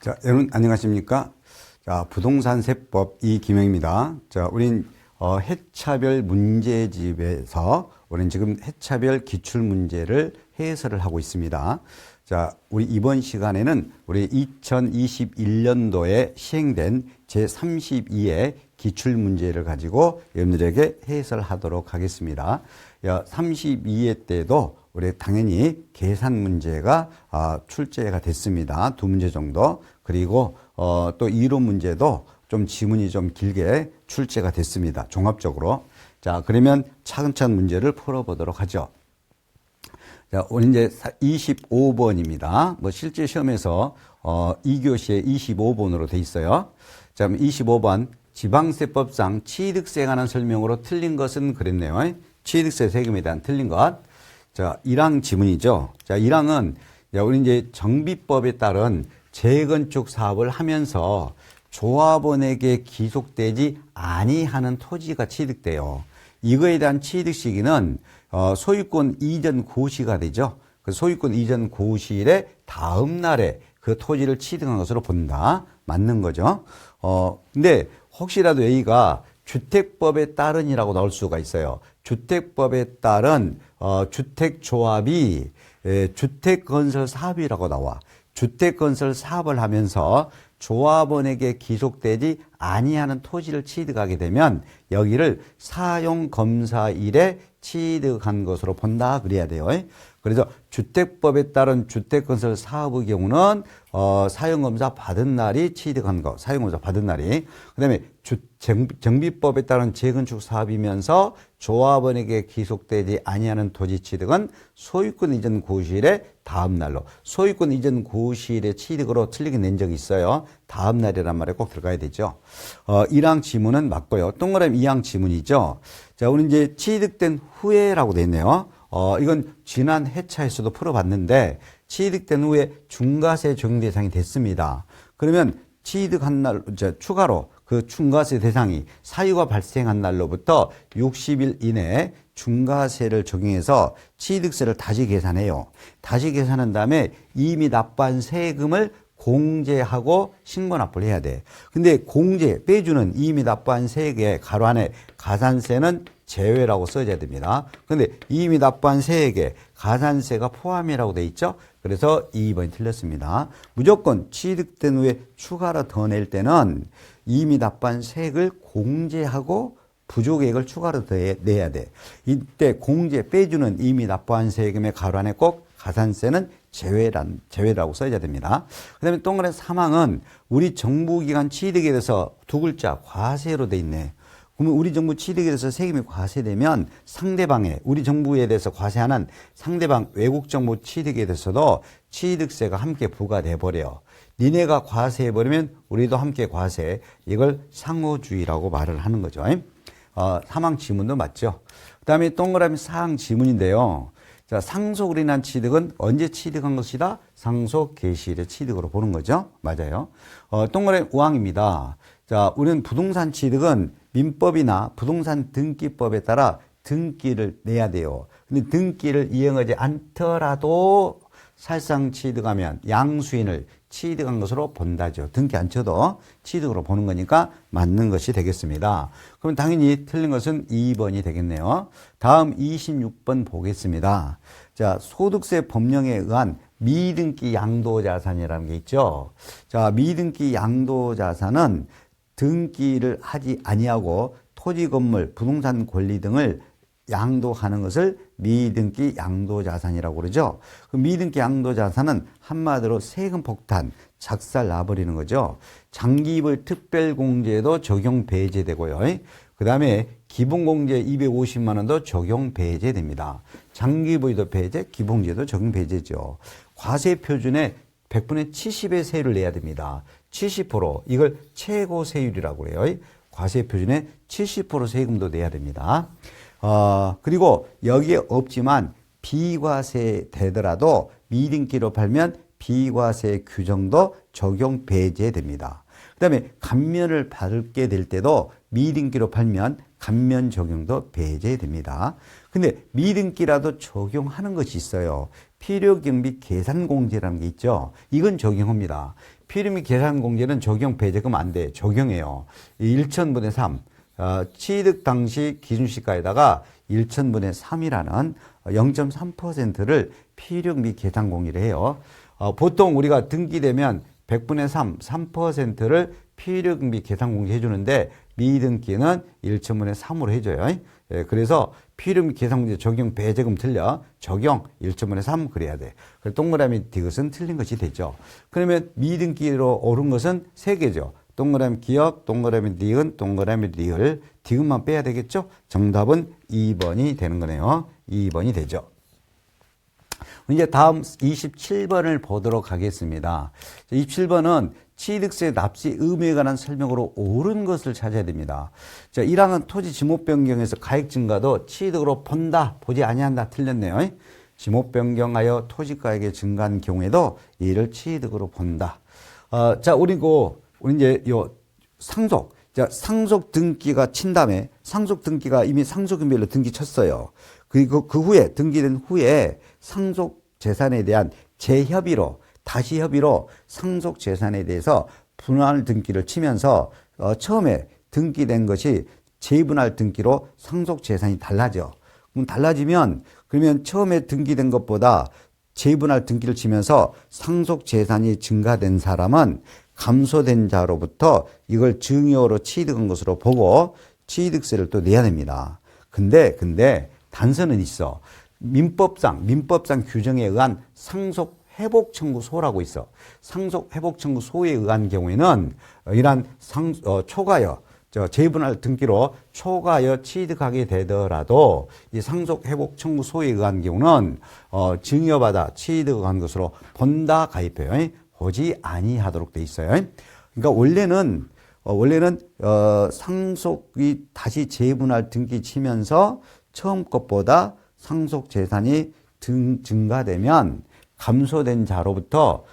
자, 여러분 안녕하십니까? 자, 부동산 세법 이김영입니다. 자, 우린 해차별 문제집에서 우린 지금 해차별 기출 문제를 해설을 하고 있습니다. 자, 우리 이번 시간에는 우리 2021년도에 시행된 제32의 기출 문제를 가지고 여러분들에게 해설하도록 하겠습니다. 32회 때도 우리 당연히 계산 문제가 출제가 됐습니다. 2문제 정도. 그리고 또 이론 문제도 좀 지문이 좀 길게 출제가 됐습니다. 종합적으로. 자, 그러면 차근차근 문제를 풀어보도록 하죠. 자, 오늘 이제 25번입니다. 뭐 실제 시험에서 2교시에 25번으로 돼 있어요. 자, 25번 지방세법상 취득세에 관한 설명으로 틀린 것은 그랬네요. 취득세 세금에 대한 틀린 것. 자, 1항 지문이죠. 자, 1항은 우리 이제 정비법에 따른 재건축 사업을 하면서 조합원에게 기속되지 아니하는 토지가 취득돼요. 이거에 대한 취득 시기는 소유권 이전 고시가 되죠. 그 소유권 이전 고시일의 다음 날에 그 토지를 취득한 것으로 본다. 맞는 거죠. 근데 혹시라도 여기가 주택법에 따른이라고 나올 수가 있어요. 주택법에 따른 주택조합이 주택건설 사업이라고 나와. 주택건설 사업을 하면서 조합원에게 기속되지 아니하는 토지를 취득하게 되면 여기를 사용검사일에 취득한 것으로 본다 그래야 돼요. 그래서 주택법에 따른 주택건설 사업의 경우는 사용검사 받은 날이 취득한 거, 사용검사 받은 날이. 그 다음에 정비법에 따른 재건축 사업이면서 조합원에게 기속되지 아니하는 토지 취득은 소유권 이전 고시일의 다음 날로. 소유권 이전 고시일의 취득으로 틀리게 낸 적이 있어요. 다음 날이란 말에 꼭 들어가야 되죠. 1항 지문은 맞고요. 동그라미 2항 지문이죠. 자, 우리 이제 취득된 후에라고 돼 있네요. 이건 지난 회차에서도 풀어봤는데 취득된 후에 중과세 적용 대상이 됐습니다. 그러면 취득한 날, 추가로 그 중과세 대상이 사유가 발생한 날로부터 60일 이내에 중과세를 적용해서 취득세를 다시 계산해요. 다시 계산한 다음에 이미 납부한 세금을 공제하고 신고 납부를 해야 돼. 근데 공제, 빼주는 이미 납부한 세액의 가로 안에 가산세는 제외라고 써줘야 됩니다. 근데 이미 납부한 세액에 가산세가 포함이라고 돼 있죠? 그래서 2번이 틀렸습니다. 무조건 취득된 후에 추가로 더 낼 때는 이미 납부한 세액을 공제하고 부족액을 추가로 더 내야 돼. 이때 공제 빼주는 이미 납부한 세금의 가로 안에 꼭 가산세는 제외라고 써야 됩니다. 그 다음에 동그라미 3항은 우리 정부기관 취득에 대해서 두 글자 과세로 돼 있네. 그러면 우리 정부 취득에 대해서 세금이 과세되면 상대방의 우리 정부에 대해서 과세하는 상대방 외국 정부 취득에 대해서도 취득세가 함께 부과돼 버려요. 니네가 과세해버리면 우리도 함께 과세. 이걸 상호주의라고 말을 하는 거죠. 3항 지문도 맞죠. 그 다음에 동그라미 4항 지문인데요. 자, 상속으로 인한 취득은 언제 취득한 것이다? 상속 개시일의 취득으로 보는 거죠. 맞아요. 동그라미 5항입니다. 자, 우리는 부동산 취득은 민법이나 부동산 등기법에 따라 등기를 내야 돼요. 근데 등기를 이행하지 않더라도 사실상 취득하면 양수인을 취득한 것으로 본다죠. 등기 안 쳐도 취득으로 보는 거니까 맞는 것이 되겠습니다. 그럼 당연히 틀린 것은 2번이 되겠네요. 다음 26번 보겠습니다. 자, 소득세 법령에 의한 미등기 양도자산이라는 게 있죠. 자, 미등기 양도자산은 등기를 하지 아니하고 토지, 건물, 부동산 권리 등을 양도하는 것을 미등기 양도자산이라고 그러죠. 그 미등기 양도자산은 한마디로 세금 폭탄, 작살 나버리는 거죠. 장기이불 특별공제도 적용 배제되고요. 그 다음에 기본공제 250만 원도 적용 배제됩니다. 장기이불도 배제, 기본공제도 적용 배제죠. 과세표준에 100분의 70의 세율을 내야 됩니다. 70% 이걸 최고 세율이라고 해요. 과세표준에 70% 세금도 내야 됩니다. 그리고 여기에 없지만 비과세 되더라도 미등기로 팔면 비과세 규정도 적용 배제됩니다. 그 다음에 감면을 받게 될 때도 미등기로 팔면 감면 적용도 배제됩니다. 근데 미등기라도 적용하는 것이 있어요. 필요경비 계산공제라는 게 있죠. 이건 적용합니다. 필요경비 계산공제는 적용 배제금 안 돼. 적용해요. 1천분의 3. 취득 당시 기준시가에다가 1천분의 3이라는 0.3%를 필요경비 계산공제를 해요. 보통 우리가 등기되면 100분의 3, 3%를 필요경비 계산공제 해주는데 미등기는 1천분의 3으로 해줘요. 예, 그래서 필요경비 계산공제 적용 배제금 틀려. 적용 1천분의 3 그래야 돼. 그래서 동그라미 디귿은 틀린 것이 되죠. 그러면 미등기로 옳은 것은 3개죠. 동그라미 기억, 동그라미 니은, 동그라미 리을, 디귿만 빼야 되겠죠? 정답은 2번이 되는 거네요. 2번이 되죠. 이제 다음 27번을 보도록 하겠습니다. 27번은 취득세 납세 의무에 관한 설명으로 옳은 것을 찾아야 됩니다. 자, 1항은 토지 지목 변경에서 가액 증가도 취득으로 본다, 보지 아니한다 틀렸네요. 지목 변경하여 토지 가액이 증가한 경우에도 이를 취득으로 본다. 자, 우리 이제 요 상속. 자, 상속 등기가 친 다음에 상속 등기가 이미 상속인별로 등기 쳤어요. 그리고 그 후에 등기된 후에 상속 재산에 대한 재협의로 다시 협의로 상속 재산에 대해서 분할 등기를 치면서 처음에 등기된 것이 재분할 등기로 상속 재산이 달라져. 그럼 달라지면 그러면 처음에 등기된 것보다 재분할 등기를 치면서 상속 재산이 증가된 사람은 감소된 자로부터 이걸 증여로 취득한 것으로 보고 취득세를 또 내야 됩니다. 근데 단서는 있어. 민법상 규정에 의한 상속 회복 청구소라고 있어. 상속 회복 청구소에 의한 경우에는 이러한 초과여 재분할 등기로 초과여 취득하게 되더라도 이 상속 회복 청구소에 의한 경우는 증여받아 취득한 것으로 본다 가입해요. 보지 아니하도록 돼 있어요. 그러니까 원래는 상속이 다시 재분할 등기 치면서 처음 것보다 상속 재산이 증가되면 감소된 자로부터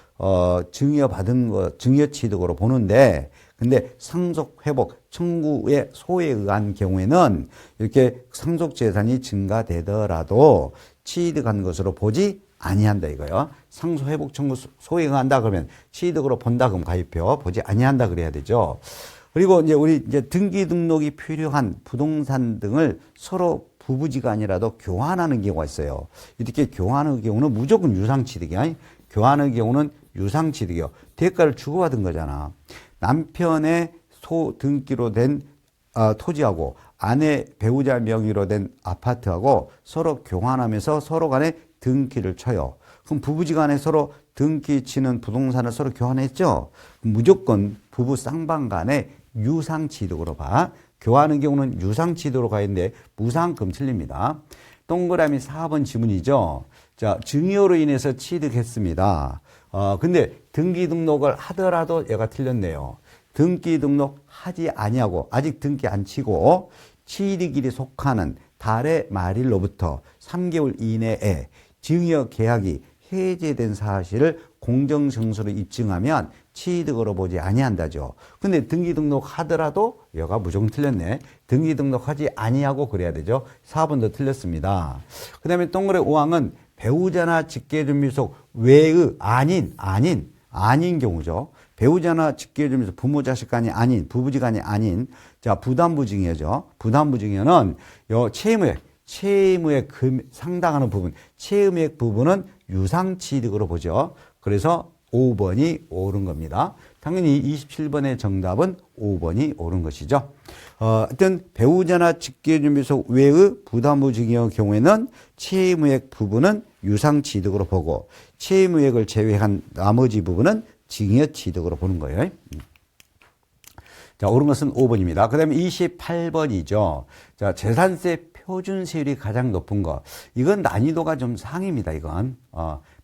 증여받은 거 증여 취득으로 보는데, 근데 상속 회복 청구의 소에 의한 경우에는 이렇게 상속 재산이 증가되더라도 취득한 것으로 보지 아니한다 이거요. 상속 회복 청구 소에 의한다 그러면 취득으로 본다 그럼 가입표, 보지 아니한다 그래야 되죠. 그리고 이제 등기 등록이 필요한 부동산 등을 서로 부부지간이라도 교환하는 경우가 있어요. 이렇게 교환하는 경우는 무조건 유상취득이야. 교환의 경우는 유상취득이요. 대가를 주고받은 거잖아. 남편의 등기로 된 토지하고 아내 배우자 명의로 된 아파트하고 서로 교환하면서 서로 간에 등기를 쳐요. 그럼 부부지간에 서로 등기 치는 부동산을 서로 교환했죠. 무조건 부부 쌍방 간에 유상취득으로 봐. 교환하는 경우는 유상취득으로 가 있는데 무상금 틀립니다. 동그라미 4번 지문이죠. 자, 증여로 인해서 취득했습니다. 근데 등기 등록을 하더라도 얘가 틀렸네요. 등기 등록 하지 아니하고 아직 등기 안 치고 취득일에 속하는 달의 말일로부터 3개월 이내에 증여 계약이 해제된 사실을 공정증서로 입증하면 취득으로 보지 아니한다죠. 근데 등기 등록하더라도 얘가 무조건 틀렸네. 등기 등록하지 아니하고 그래야 되죠. 4번도 틀렸습니다. 그 다음에 동그라미 5항은 배우자나 직계준비속 외의 아닌 경우죠. 배우자나 직계준비속 부모 자식 간이 아닌 부부지간이 아닌 자 부담부증여죠. 부담부증여는 요 채무액 상당하는 부분, 채무액 부분은 유상취득으로 보죠. 그래서 5번이 옳은 겁니다. 당연히 27번의 정답은 5번이 옳은 것이죠. 하여튼 배우자나 직계준비속 외의 부담부증여 경우에는 채무액 부분은 유상취득으로 보고 채무액을 제외한 나머지 부분은 증여취득으로 보는 거예요. 자, 옳은 것은 5번입니다. 그 다음에 28번이죠. 자, 재산세 표준세율이 가장 높은 거. 이건 난이도가 좀 상입니다, 이건.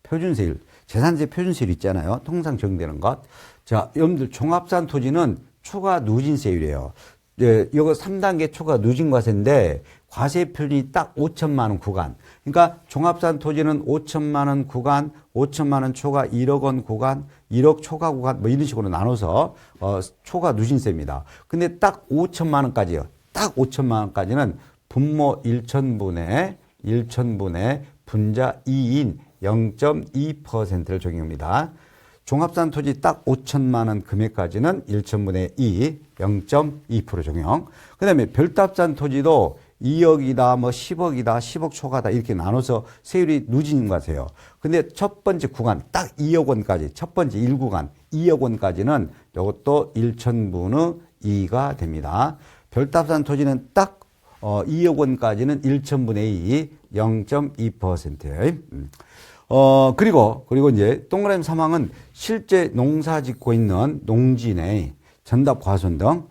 표준세율. 재산세 표준세율 있잖아요. 통상 적용되는 것. 자, 여러분들 종합산 토지는 초과 누진세율이에요. 예, 이거 3단계 초과 누진과세인데 과세 표준이 딱 5천만 원 구간. 그러니까 종합산 토지는 5천만 원 구간, 5천만 원 초과 1억 원 구간, 1억 초과 구간 뭐 이런 식으로 나눠서 초과 누진세입니다. 근데 딱 5천만 원까지요. 딱 5천만 원까지는 분모 1천분의 1천분의 분자 2인 0.2%를 적용합니다. 종합산 토지 딱 5천만 원 금액까지는 1천분의 2, 0.2% 적용. 그 다음에 별답산 토지도 2억이다, 뭐 10억이다, 10억 초과다 이렇게 나눠서 세율이 누진인 거세요. 근데 첫 번째 구간 딱 2억 원까지, 첫 번째 1구간 2억 원까지는 이것도 1천분의 2가 됩니다. 별답산 토지는 딱 2억 원까지는 1천분의 2, 0.2%예요. 그리고 이제 동그라미 3항은 실제 농사 짓고 있는 농지내 전답 과수원 등,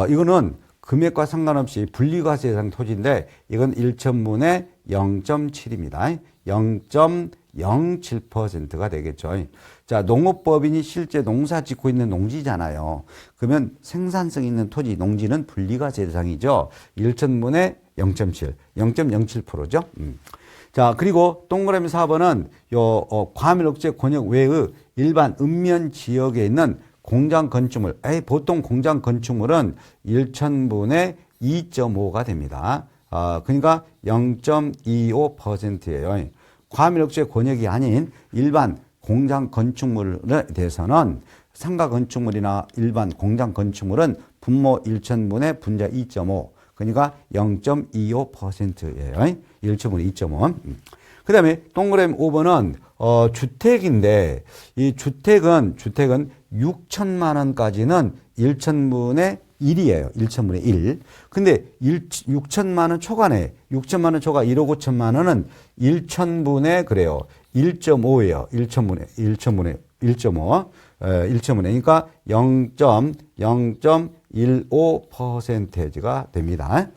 이거는 금액과 상관없이 분리과세 대상 토지인데, 이건 1천분의 0.7입니다. 0.07%가 되겠죠. 자, 농업법인이 실제 농사 짓고 있는 농지잖아요. 그러면 생산성 있는 토지, 농지는 분리과세 대상이죠. 1천분의 0.7, 0.07%죠. 자, 그리고 동그라미 4번은 과밀억제 권역 외의 일반 읍면 지역에 있는 공장 건축물, 보통 공장 건축물은 1천분의 2.5가 됩니다. 그러니까 0.25%예요. 과밀억제 권역이 아닌 일반 공장 건축물에 대해서는 상가 건축물이나 일반 공장 건축물은 분모 1천분의 분자 2.5, 그러니까 0.25%예요. 1천분의 2.5. 그 다음에 동그라미 5번은 주택인데, 이 주택은 6천만 원까지는 1천분의 1이에요. 1천분의 1. 근데 6천만 원 초과네. 6천만 원 초과 1억 5천만 원은 1천분의 그래요. 1.5예요. 1천분의 1.5. 1천분의. 그러니까 0.15%가 됩니다.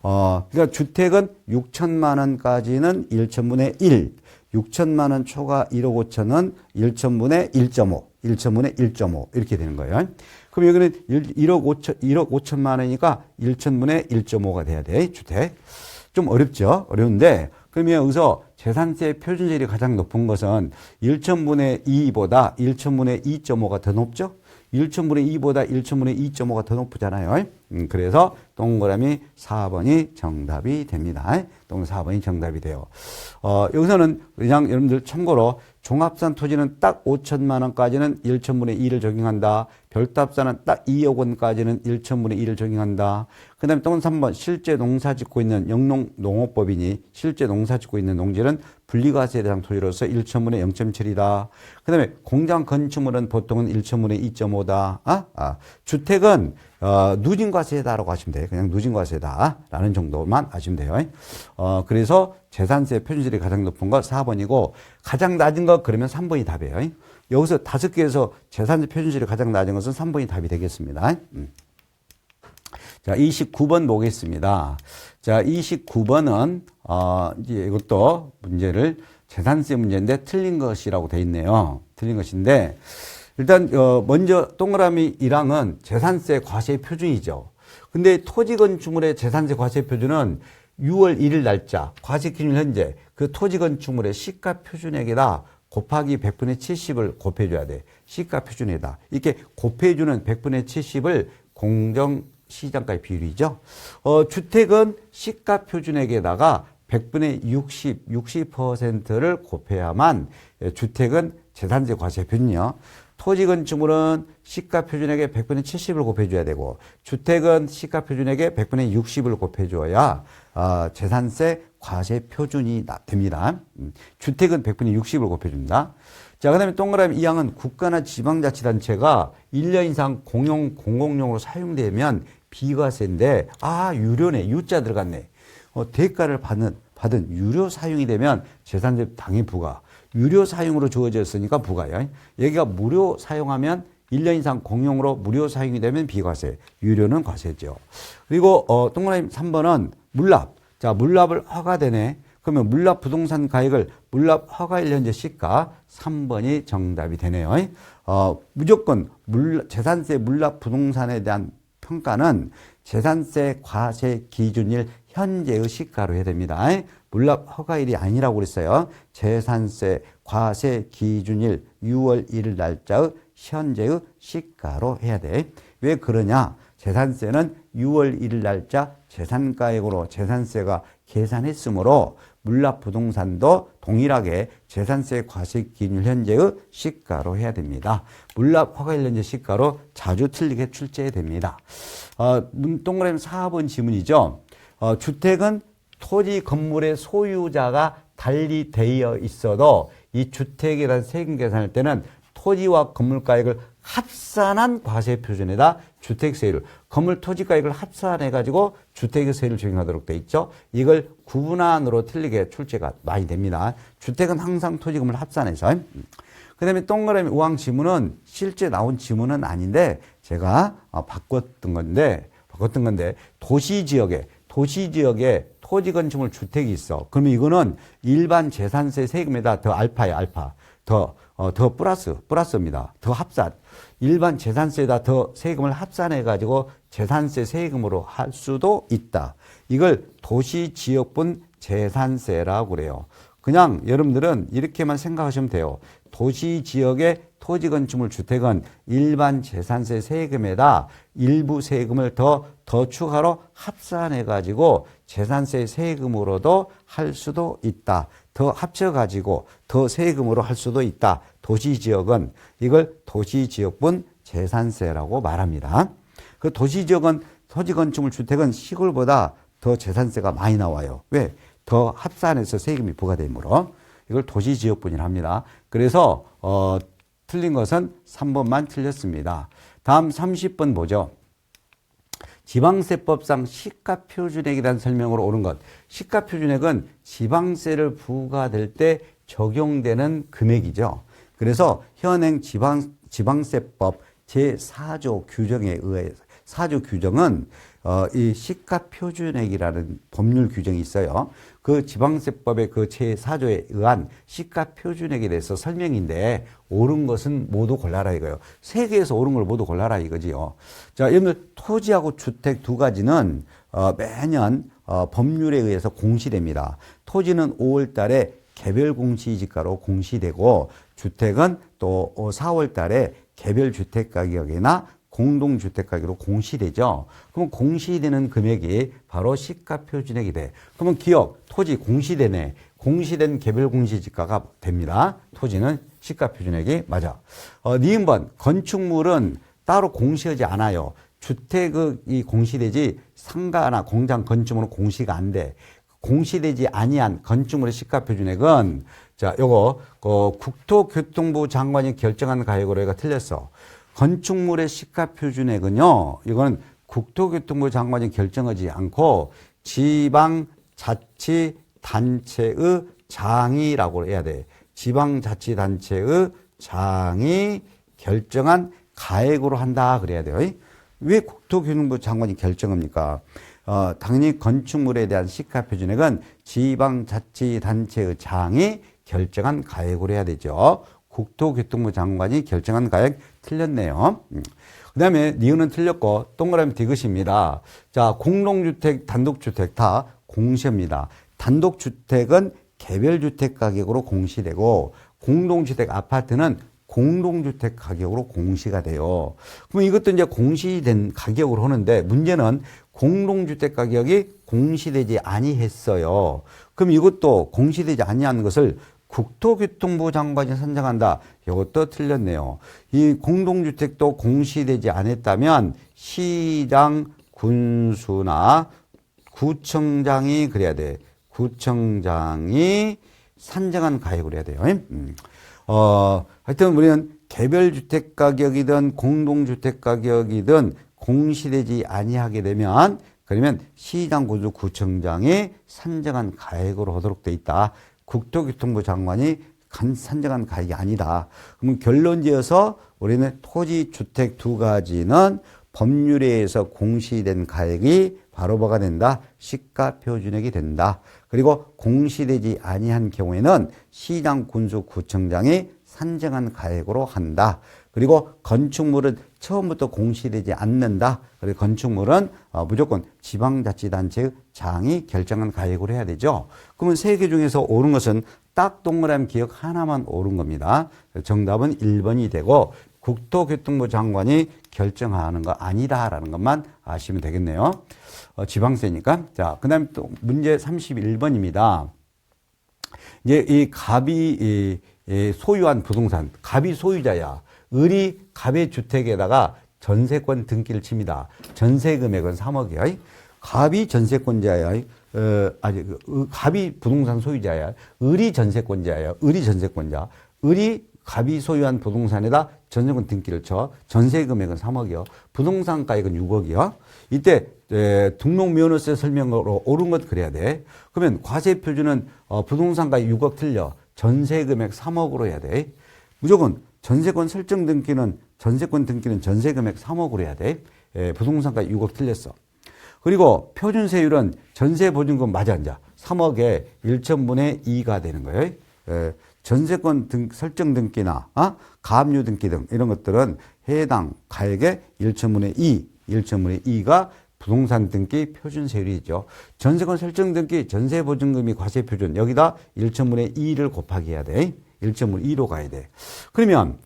그러니까 주택은 6천만 원까지는 1천분의 1. 6천만 원 초과 1억 5천은 1천분의 1.5. 1천분의 1.5. 이렇게 되는 거예요. 그럼 여기는 1억 5천만 원이니까 1천분의 1.5가 돼야 돼. 주택. 좀 어렵죠? 어려운데, 그러면 여기서 재산세 표준세율이 가장 높은 것은 1천분의 2보다 1천분의 2.5가 더 높죠? 1천분의 2보다 1천분의 2.5가 더 높잖아요. 그래서 동그라미 4번이 정답이 됩니다. 동그라미 4번이 정답이 돼요. 여기서는 그냥 여러분들 참고로 종합산 토지는 딱 5천만 원까지는 1천분의 2를 적용한다. 별답산은 딱 2억 원까지는 1천분의 2를 적용한다. 그 다음에 또 3번 실제 농사 짓고 있는 영농농업법인이 실제 농사 짓고 있는 농지는 분리과세 대상 토지로서 1천분의 0.7이다. 그 다음에 공장 건축물은 보통은 1천분의 2.5다. 주택은 누진과세다라고 하시면 돼요. 그냥 누진과세다라는 정도만 아시면 돼요. 그래서 재산세 표준세율이 가장 높은 거 4번이고, 가장 낮은 거 그러면 3번이 답이에요. 여기서 5개에서 재산세 표준세율이 가장 낮은 것은 3번이 답이 되겠습니다. 자, 29번 보겠습니다. 자, 29번은 이제 이것도 문제를 재산세 문제인데 틀린 것이라고 돼 있네요. 틀린 것인데, 일단 먼저 동그라미 1항은 재산세 과세 표준이죠. 근데 토지 건축물의 재산세 과세 표준은 6월 1일 날짜, 과세 기준 현재 그 토지 건축물의 시가 표준액에다 곱하기 100분의 70을 곱해줘야 돼. 시가 표준에다. 이렇게 곱해주는 100분의 70을 공정시장가의 비율이죠. 주택은 시가 표준액에다가 100분의 60%를 곱해야만 주택은 재산세 과세 표준이요. 토지 건축물은 시가 표준액에 100분의 70을 곱해줘야 되고, 주택은 시가 표준액에 100분의 60을 곱해줘야 재산세 과세 표준이 됩니다. 주택은 100분의 60을 곱해줍니다. 자, 그 다음에 동그라미 2항은 국가나 지방자치단체가 1년 이상 공용 공공용으로 사용되면 비과세인데, 유료네. 유자 들어갔네. 대가를 받은 유료 사용이 되면 재산세 당연히 부과. 유료 사용으로 주어졌으니까 부과요. 여기가 무료 사용하면 1년 이상 공용으로 무료 사용이 되면 비과세, 유료는 과세죠. 그리고 동그라미 3번은 물납. 자, 물납을 허가되네. 그러면 물납 부동산 가액을 물납 허가일 현재 시가 3번이 정답이 되네요. 무조건 재산세 물납 부동산에 대한 평가는 재산세 과세 기준일 현재의 시가로 해야 됩니다. 물납 허가일이 아니라고 그랬어요. 재산세 과세 기준일 6월 1일 날짜의 현재의 시가로 해야 돼. 왜 그러냐? 재산세는 6월 1일 날짜 재산가액으로 재산세가 계산했으므로 물납부동산도 동일하게 재산세 과세익 기준율 현재의 시가로 해야 됩니다. 물납 허가일 현재 시가로 자주 틀리게 출제됩니다. 동그라미 4번 지문이죠. 주택은 토지 건물의 소유자가 달리 되어 있어도 이 주택에 대한 세금 계산할 때는 토지와 건물가액을 합산한 과세 표준에다 주택세율, 건물 토지가액을 합산해가지고 주택세율을 적용하도록 돼 있죠. 이걸 구분안으로 틀리게 출제가 많이 됩니다. 주택은 항상 토지 건물 합산해서. 그 다음에 동그라미 5항 지문은 실제 나온 지문은 아닌데 제가 바꿨던 건데 도시지역에 토지 건축물 주택이 있어. 그러면 이거는 일반 재산세 세금에다 더 알파예요, 알파. 더 플러스입니다. 더 합산. 일반 재산세에다 더 세금을 합산해가지고 재산세 세금으로 할 수도 있다. 이걸 도시지역분 재산세라고 그래요. 그냥 여러분들은 이렇게만 생각하시면 돼요. 도시지역의 토지 건축물 주택은 일반 재산세 세금에다 일부 세금을 더 추가로 합산해가지고 재산세 세금으로도 할 수도 있다. 더 합쳐가지고 더 세금으로 할 수도 있다. 도시지역은 이걸 도시지역분 재산세라고 말합니다. 그 도시지역은 토지 건축물 주택은 시골보다 더 재산세가 많이 나와요. 왜? 더 합산해서 세금이 부과되므로 이걸 도시지역분이라 합니다. 그래서 틀린 것은 3번만 틀렸습니다. 다음 30번 보죠. 지방세법상 시가표준액에 대한 설명으로 옳은 것. 시가표준액은 지방세를 부과될 때 적용되는 금액이죠. 그래서 현행 지방세법 제4조 규정에 의해서 4조 규정은 이 시가표준액이라는 법률 규정이 있어요. 그 지방세법의 그 제4조에 의한 시가표준액에 대해서 설명인데 옳은 것은 모두 골라라 이거예요. 세 개에서 옳은 걸 모두 골라라 이거지요. 자, 여러분들 토지하고 주택 두 가지는 매년 법률에 의해서 공시됩니다. 토지는 5월 달에 개별 공시지가로 공시되고 주택은 또 4월 달에 개별 주택 가격이나 공동주택가격으로 공시되죠. 그럼 공시되는 금액이 바로 시가표준액이 돼. 그러면 기업, 토지 공시되네. 공시된 개별 공시지가가 됩니다. 토지는 시가표준액이 맞아. 니은번 건축물은 따로 공시하지 않아요. 주택이 공시되지 상가나 공장 건축물은 공시가 안 돼. 공시되지 아니한 건축물의 시가표준액은 자, 요거 국토교통부 장관이 결정한 가액으로 얘가 틀렸어. 건축물의 시가표준액은요, 이거는 국토교통부 장관이 결정하지 않고 지방자치단체의 장이라고 해야 돼. 지방자치단체의 장이 결정한 가액으로 한다 그래야 돼요. 왜 국토교통부 장관이 결정합니까? 당연히 건축물에 대한 시가표준액은 지방자치단체의 장이 결정한 가액으로 해야 되죠. 국토교통부 장관이 결정한 가액 틀렸네요. 그 다음에 니은은 틀렸고 동그라미 디귿입니다. 자, 공동주택, 단독주택 다 공시합니다. 단독주택은 개별주택 가격으로 공시되고 공동주택 아파트는 공동주택 가격으로 공시가 돼요. 그럼 이것도 이제 공시된 가격으로 하는데 문제는 공동주택 가격이 공시되지 아니했어요. 그럼 이것도 공시되지 아니한 것을 국토교통부 장관이 선정한다. 이것도 틀렸네요. 이 공동주택도 공시되지 않았다면 시장, 군수나 구청장이 그래야 돼. 구청장이 산정한 가액으로 해야 돼요. 하여튼 우리는 개별주택 가격이든 공동주택 가격이든 공시되지 아니하게 되면 그러면 시장, 군수, 구청장이 산정한 가액으로 하도록 돼 있다. 국토교통부 장관이 산정한 가액이 아니다. 그러면 결론지어서 우리는 토지, 주택 두 가지는 법률에 의해서 공시된 가액이 바로 뭐가 된다? 시가표준액이 된다. 그리고 공시되지 아니한 경우에는 시장, 군수, 구청장이 산정한 가액으로 한다. 그리고 건축물은 처음부터 공시되지 않는다. 그리고 건축물은 무조건 지방자치단체의 장이 결정한 가액으로 해야 되죠. 그러면 세 개 중에서 옳은 것은 딱 동그라미 기억 하나만 옳은 겁니다. 정답은 1번이 되고 국토교통부 장관이 결정하는 거 아니다라는 것만 아시면 되겠네요. 지방세니까. 자, 그 다음에 또 문제 31번입니다. 이제 이 갑이 소유한 부동산, 갑이 소유자야. 을이 갑의 주택에다가 전세권 등기를 칩니다. 전세 금액은 3억이야. 갑이 전세권자야. 갑이 부동산 소유자야. 을이 전세권자야. 을이 전세권자. 을이 갑이 소유한 부동산에다 전세권 등기를 쳐. 전세 금액은 3억이요. 부동산 가액은 6억이요. 이때 등록면허세 설명으로 옳은 것 그래야 돼. 그러면 과세 표준은 부동산 가액 6억 틀려. 전세 금액 3억으로 해야 돼. 무조건 전세권 설정 등기는 전세권 등기는 전세 금액 3억으로 해야 돼. 부동산 가액 6억 틀렸어. 그리고 표준세율은 전세보증금 맞아 앉아. 3억에 1천분의 2가 되는 거예요. 전세권 설정 등기나 가압류 등기 등 이런 것들은 해당 가액의 1천분의 2, 1천분의 2가 부동산 등기 표준세율이죠. 전세권 설정 등기 전세보증금이 과세표준 여기다 1천분의 2를 곱하기 해야 돼. 1.5를 2로 가야 돼. 그러면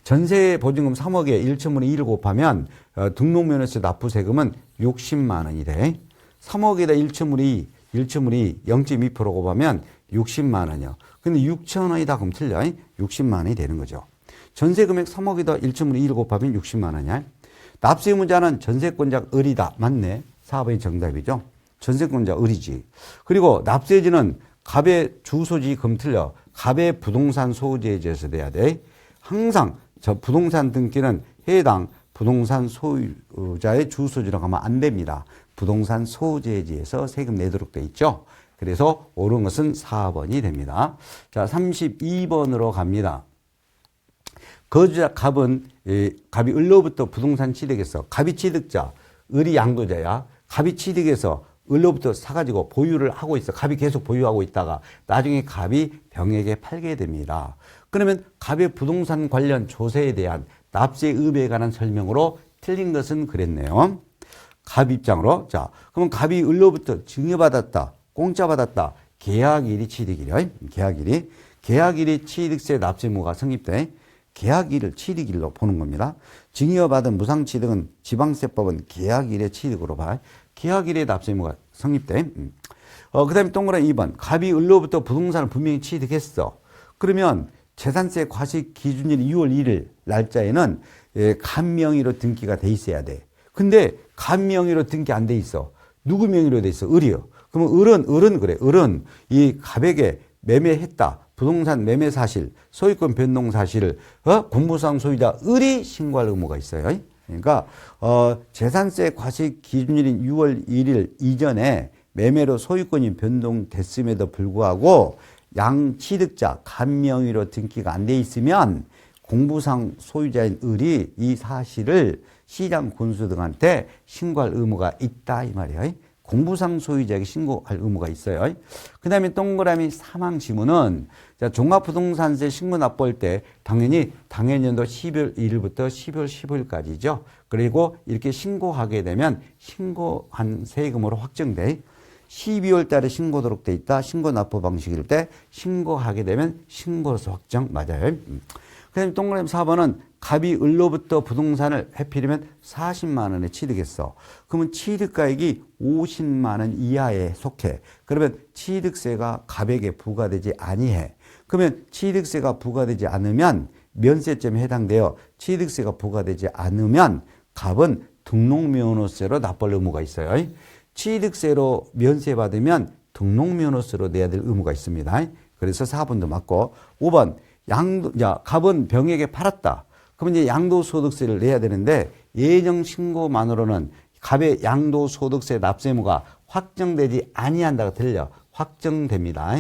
전세보증금 3억에 1.5를 2를 곱하면 등록면허세 납부세금은 60만 원이 돼. 3억에다 1.5를 2, 1.5를 2, 0.2% 곱하면 60만 원이요. 근데 6천 원이다 그럼 틀려. 60만 원이 되는 거죠. 전세금액 3억에다 1.5를 2를 곱하면 60만 원이야. 납세의무자는 전세권자 을이다. 맞네. 4번이 정답이죠. 전세권자 을이지. 그리고 납세지는 갑의 주소지 그럼 틀려. 갑의 부동산 소유지에서 돼야 돼. 항상 저 부동산 등기는 해당 부동산 소유자의 주소지로 가면 안 됩니다. 부동산 소유지에서 세금 내도록 돼 있죠. 그래서 옳은 것은 4번이 됩니다. 자, 32번으로 갑니다. 거주자 갑이 을로부터 부동산 취득해서 갑이 취득자, 을이 양도자야. 갑이 취득해서 을로부터 사가지고 보유를 하고 있어. 갑이 계속 보유하고 있다가 나중에 갑이 병에게 팔게 됩니다. 그러면 갑의 부동산 관련 조세에 대한 납세 의무에 관한 설명으로 틀린 것은 그랬네요. 갑 입장으로. 자, 그러면 갑이 을로부터 증여받았다, 공짜 받았다. 계약일이 취득일이야. 계약일이. 계약일이 취득세 납세 의무가 성립돼. 계약일을 취득일로 보는 겁니다. 증여받은 무상취득은 지방세법은 계약일의 취득으로 봐. 계약일의 납세 의무가 성립돼. 그 다음에 동그라미 2번. 갑이 을로부터 부동산을 분명히 취득했어. 그러면 재산세 과세 기준일 6월 1일 날짜에는 갑 명의로 등기가 돼 있어야 돼. 근데 갑 명의로 등기 안 돼 있어. 누구 명의로 돼 있어? 을이요. 그러면 을은 그래. 을은 이 갑에게 매매했다. 부동산 매매 사실, 소유권 변동 사실을 공무상 소유자 을이 신고할 의무가 있어요. 그러니까 재산세 과세 기준일인 6월 1일 이전에 매매로 소유권이 변동됐음에도 불구하고 양취득자 간명의로 등기가 안 돼 있으면 공부상 소유자인 을이 이 사실을 시장 군수 등한테 신고할 의무가 있다 이 말이에요. 공부상 소유자에게 신고할 의무가 있어요. 그 다음에 동그라미 사망 지문은 종합부동산세 신고 납부할 때 당연히 당해년도 12월 1일부터 12월 15일까지죠. 그리고 이렇게 신고하게 되면 신고한 세금으로 확정돼. 12월 달에 신고도록 돼 있다. 신고 납부 방식일 때 신고하게 되면 신고로서 확정 맞아요. 그 다음에 동그라미 4번은 갑이 을로부터 부동산을 해필이면 40만 원에 취득했어. 그러면 취득가액이 50만 원 이하에 속해. 그러면 취득세가 갑에게 부과되지 아니해. 그러면 취득세가 부과되지 않으면 면세점에 해당되어 취득세가 부과되지 않으면 갑은 등록면허세로 납부할 의무가 있어요. 취득세로 면세받으면 등록면허세로 내야 될 의무가 있습니다. 그래서 4번도 맞고 5번 갑은 병에게 팔았다. 그러면 이제 양도소득세를 내야 되는데 예정 신고만으로는 갑의 양도소득세 납세 의무가 확정되지 아니한다고 들려. 확정됩니다.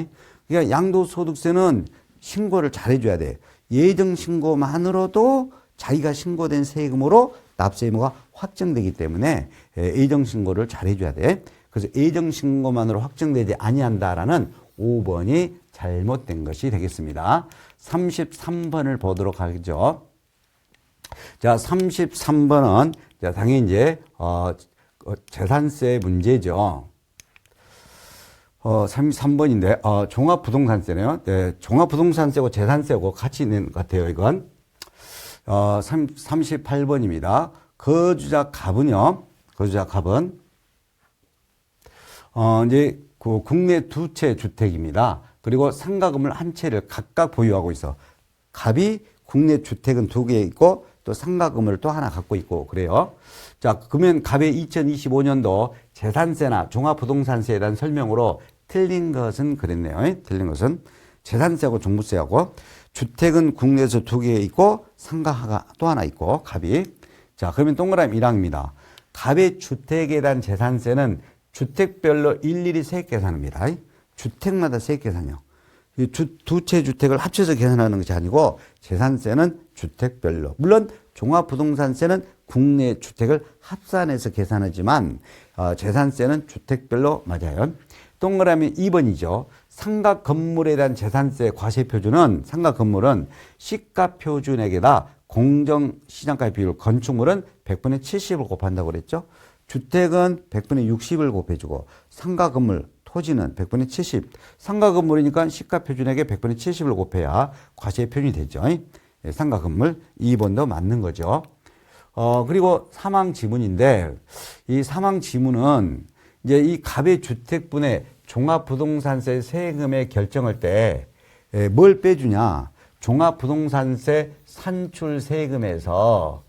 그러니까 양도소득세는 신고를 잘 해줘야 돼. 예정 신고만으로도 자기가 신고된 세금으로 납세 의무가 확정되기 때문에 예정 신고를 잘 해줘야 돼. 그래서 예정 신고만으로 확정되지 아니한다라는 5번이 잘못된 것이 되겠습니다. 33번을 보도록 하죠. 자, 33번은 당연히 이제 재산세 문제죠. 33번인데 종합부동산세네요. 네, 종합부동산세고 재산세고 같이 있는 것 같아요. 이건 38번입니다. 거주자 갑은요. 거주자 갑은 이제 그 국내 두 채 주택입니다. 그리고 상가건물 한 채를 각각 보유하고 있어. 갑이 국내 주택은 2개 있고 또 상가건물을 또 하나 갖고 있고 그래요. 자, 그러면 갑의 2025년도 재산세나 종합부동산세에 대한 설명으로 틀린 것은 그랬네요. 틀린 것은 재산세하고 종부세하고 주택은 국내에서 2개 있고 상가가 또 하나 있고 갑이. 자, 그러면 동그라미 1항입니다. 갑의 주택에 대한 재산세는 주택별로 일일이 세액 계산합니다. 주택마다 세액 계산이요. 두 채 주택을 합쳐서 계산하는 것이 아니고 재산세는 주택별로. 물론 종합부동산세는 국내 주택을 합산해서 계산하지만 재산세는 주택별로 맞아요. 동그라미 2번이죠. 상가 건물에 대한 재산세 과세 표준은 상가 건물은 시가 표준액에다 공정시장가 비율, 건축물은 100분의 70을 곱한다고 그랬죠. 주택은 100분의 60을 곱해주고 상가 건물, 토지는 100분의 70. 상가 건물이니까 시가 표준액에 100분의 70을 곱해야 과세 표준이 되죠. 상가 건물 2번도 맞는 거죠. 그리고 사망 지문인데 이 사망 지문은 이제 이 갑의 주택분의 종합부동산세 세금액 결정할 때 뭘 빼주냐? 종합부동산세 산출세금에서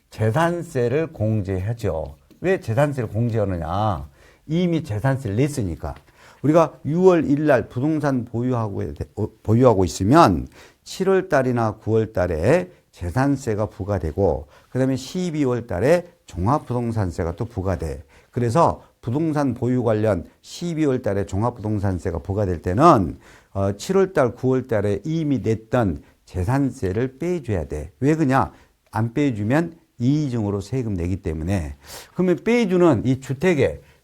재산세를 공제하죠. 왜 재산세를 공제하느냐? 이미 재산세를 냈으니까. 우리가 6월 1일 날 부동산 보유하고 있으면 7월 달이나 9월 달에 재산세가 부과되고 그다음에 12월 달에 종합부동산세가 또 부과돼. 그래서 부동산 보유 관련 12월 달에 종합부동산세가 부과될 때는 7월 달, 9월 달에 이미 냈던 재산세를 빼줘야 돼. 왜 그냐? 안 빼주면 이의중으로 세금 내기 때문에. 그러면 빼주는 이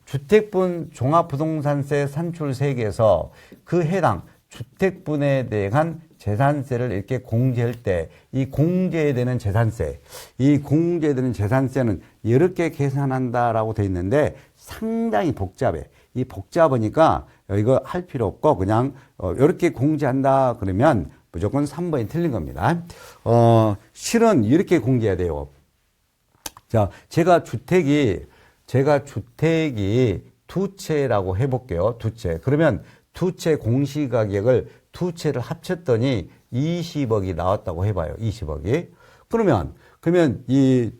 주택분 종합부동산세 산출세액에서 그 해당 주택분에 대한 재산세를 이렇게 공제할 때 이 공제되는 재산세, 이 공제되는 재산세는 이렇게 계산한다라고 돼 있는데 상당히 복잡해. 이 복잡하니까 이거 할 필요 없고 그냥 이렇게 공제한다 그러면 무조건 3번이 틀린 겁니다. 실은 이렇게 공제해야 돼요. 자, 제가 주택이 2채라고 해볼게요. 2채. 그러면 2채 공시가격을 2채를 합쳤더니 20억이 나왔다고 해봐요. 20억이. 그러면 이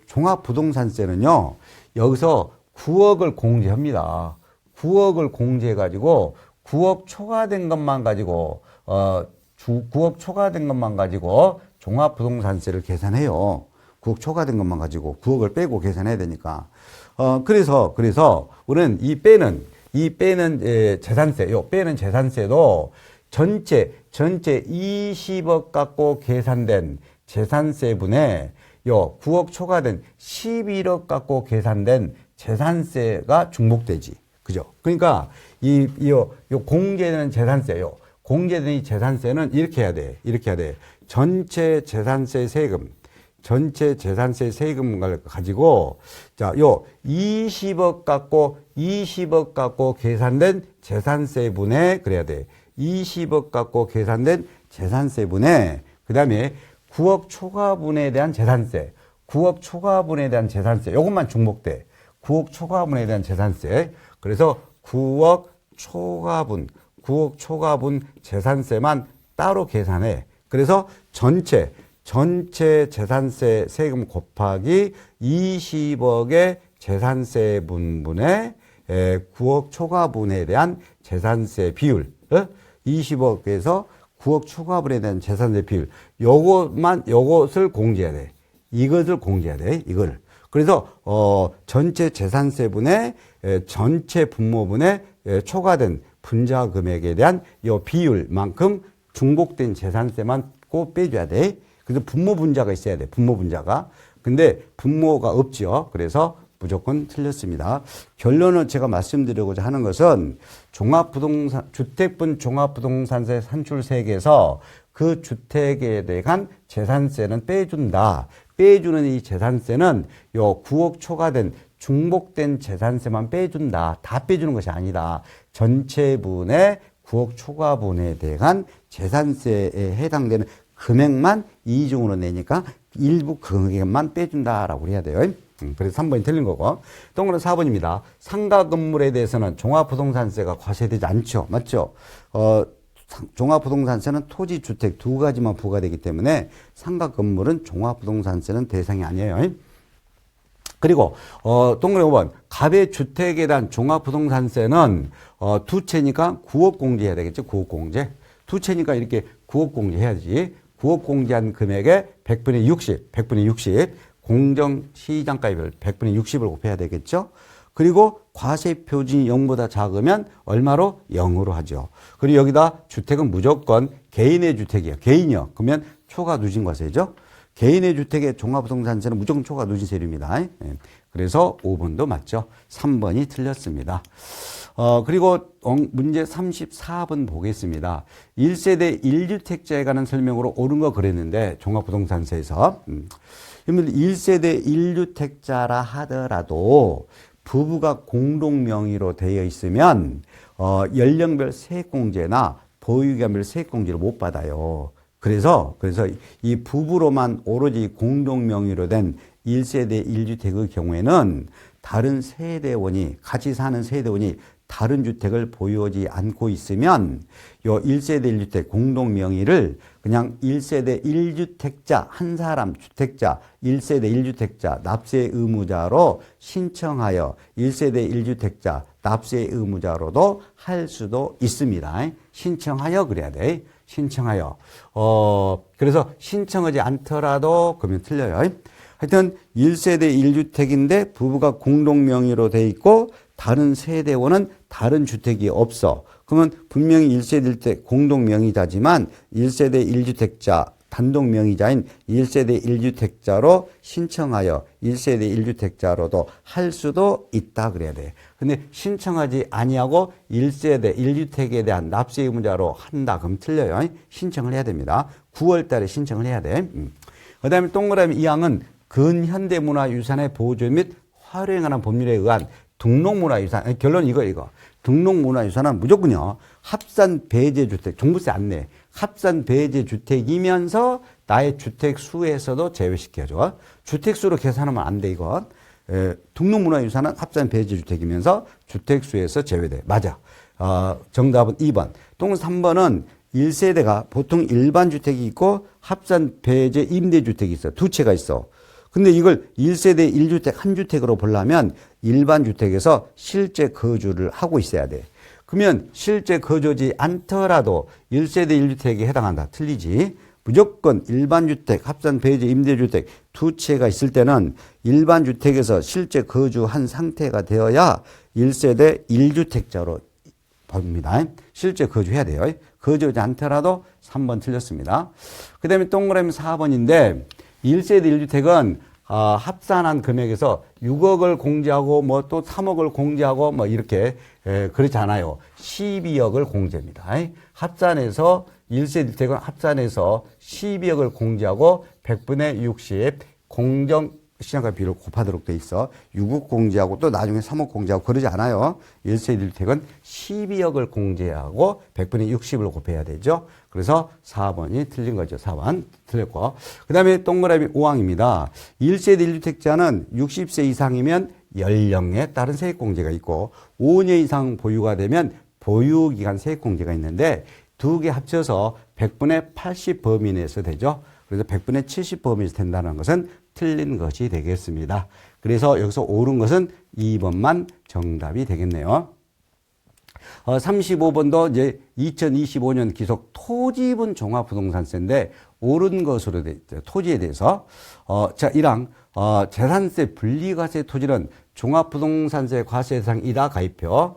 종합부동산세는요, 여기서 9억을 공제합니다. 9억을 공제해가지고 9억 초과된 것만 가지고, 9억 초과된 것만 가지고 종합부동산세를 계산해요. 9억 초과된 것만 가지고 9억을 빼고 계산해야 되니까. 그래서 우리는 이 빼는 재산세, 빼는 재산세도 전체 20억 갖고 계산된 재산세분에 9억 초과된 11억 갖고 계산된 재산세가 중복되지. 그죠? 그러니까 공제되는 재산세, 공제된 이 재산세는 이렇게 해야 돼. 전체 재산세 세금을 가지고, 자, 20억 갖고 계산된 재산세분에, 그래야 돼. 20억 갖고 계산된 재산세분에, 그 다음에 9억 초과분에 대한 재산세, 요것만 중복돼. 9억 초과분에 대한 재산세. 그래서 9억 초과분 재산세만 따로 계산해. 그래서 전체 재산세 세금 곱하기 20억의 재산세 분분의 9억 초과분에 대한 재산세 비율, 20억에서 9억 초과분에 대한 재산세 비율, 요것을 공제해야 돼. 이것을 공제해야 돼. 이거를. 그래서 전체 재산세분의 전체 분모분의 초과된 분자 금액에 대한 요 비율만큼 중복된 재산세만 꼭 빼줘야 돼. 그래서 분모 분자가 있어야 돼. 분모 분자가. 근데 분모가 없죠. 그래서 무조건 틀렸습니다. 결론은 제가 말씀드리고자 하는 것은 주택분 종합부동산세 산출세액에서 그 주택에 대한 재산세는 빼준다. 빼주는 이 재산세는 요 9억 초과된 중복된 재산세만 빼준다. 다 빼주는 것이 아니다. 전체분의 9억 초과분에 대한 재산세에 해당되는 금액만 이중으로 내니까 일부 금액만 빼준다라고 해야 돼요. 그래서 3번이 틀린 거고. 동그란 4번입니다. 상가 건물에 대해서는 종합부동산세가 과세되지 않죠. 맞죠? 종합부동산세는 토지, 주택 두 가지만 부과되기 때문에 상가 건물은 종합부동산세는 대상이 아니에요. 그리고 동그란 5번 갑의 주택에 대한 종합부동산세는 두 채니까 9억 공제해야 되겠죠. 9억 공제. 두 채니까 이렇게 9억 공제해야지. 9억 공제한 금액의 100분의 60 공정시장가율 100분의 60을 곱해야 되겠죠. 그리고 과세 표준이 0보다 작으면 얼마로? 0으로 하죠. 그리고 여기다 주택은 무조건 개인의 주택이에요. 개인이요. 그러면 초과 누진과세죠. 개인의 주택의 종합부동산세는 무조건 초과 누진세율입니다. 그래서 5번도 맞죠. 3번이 틀렸습니다. 그리고 문제 34번 보겠습니다. 1세대 1주택자에 관한 설명으로 옳은 거 그랬는데 종합부동산세에서 1세대 1주택자라 하더라도 부부가 공동명의로 되어 있으면 연령별 세액공제나 보유기간별 세액공제를 못 받아요. 그래서 이 부부로만 오로지 공동명의로 된 1세대 1주택의 경우에는 다른 세대원이 같이 사는 세대원이 다른 주택을 보유하지 않고 있으면 요 1세대 1주택 공동명의를 그냥 1세대 1주택자 한 사람 주택자 1세대 1주택자 납세 의무자로 신청하여 1세대 1주택자 납세 의무자로도 할 수도 있습니다. 신청하여 그래야 돼. 신청하여. 그래서 신청하지 않더라도 그러면 틀려요. 하여튼 1세대 1주택인데 부부가 공동명의로 돼 있고 다른 세대원은 다른 주택이 없어. 그러면 분명히 1세대 1주택 공동명의자지만 1세대 1주택자 단독명의자인 1세대 1주택자로 신청하여 1세대 1주택자로도 할 수도 있다 그래야 돼. 근데 신청하지 아니하고 1세대 1주택에 대한 납세 의무자로 한다 그럼 틀려요. 신청을 해야 됩니다. 9월 달에 신청을 해야 돼. 그 다음에 동그라미 2항은 근현대문화유산의 보존 및 활용에 관한 법률에 의한 등록문화유산, 결론 이거. 등록문화유산은 무조건요, 합산 배제주택, 종부세 안 내. 합산 배제주택이면서 나의 주택수에서도 제외시켜줘. 주택수로 계산하면 안 돼, 이건. 등록문화유산은 합산 배제주택이면서 주택수에서 제외돼. 맞아. 정답은 2번. 또 3번은 1세대가 보통 일반 주택이 있고 합산 배제 임대주택이 있어. 두 채가 있어. 근데 이걸 1세대 1주택 한 주택으로 보려면 일반 주택에서 실제 거주를 하고 있어야 돼. 그러면 실제 거주하지 않더라도 1세대 1주택에 해당한다. 틀리지. 무조건 일반 주택, 합산 배제 임대주택 두 채가 있을 때는 일반 주택에서 실제 거주한 상태가 되어야 1세대 1주택자로 봅니다. 실제 거주해야 돼요. 거주하지 않더라도 3번 틀렸습니다. 그 다음에 동그라미 4번인데 1세대 1주택은 합산한 금액에서 6억을 공제하고 뭐 또 3억을 공제하고 뭐 이렇게 그렇지 않아요. 12억을 공제입니다. 합산해서 1세대 1주택은 합산해서 12억을 공제하고 100분의 60 공정 시장가 비율을 곱하도록 돼 있어. 6억 공제하고 또 나중에 3억 공제하고 그러지 않아요. 1세대 1주택은 12억을 공제하고 100분의 60을 곱해야 되죠. 그래서 4번이 틀린 거죠. 4번 틀렸고. 그 다음에 동그라미 5항입니다. 1세대 1주택자는 60세 이상이면 연령에 따른 세액공제가 있고 5년 이상 보유가 되면 보유기간 세액공제가 있는데 두 개 합쳐서 100분의 80 범위 내에서 되죠. 그래서 100분의 70 범위에서 된다는 것은 틀린 것이 되겠습니다. 그래서 여기서 옳은 것은 2번만 정답이 되겠네요. 35번도 이제 2025년 기속 토지분 종합부동산세인데 옳은 것으로 돼 있죠. 토지에 대해서. 자, 1항. 재산세 분리과세 토지는 종합부동산세 과세 대상이다 가입표.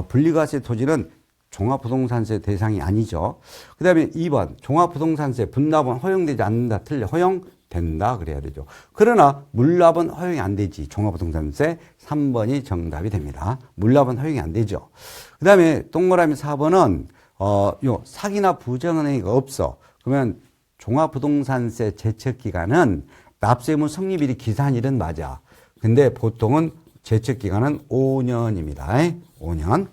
분리과세 토지는 종합부동산세 대상이 아니죠. 그 다음에 2번. 종합부동산세 분납은 허용되지 않는다. 틀려. 허용된다. 그래야 되죠. 그러나 물납은 허용이 안 되지. 종합부동산세 3번이 정답이 됩니다. 물납은 허용이 안 되죠. 그 다음에 동그라미 4번은 요 사기나 부정은행이 없어. 그러면 종합부동산세 제척기간은 납세의무 성립일이 기산일은 맞아. 근데 보통은 제척기간은 5년입니다. 5년.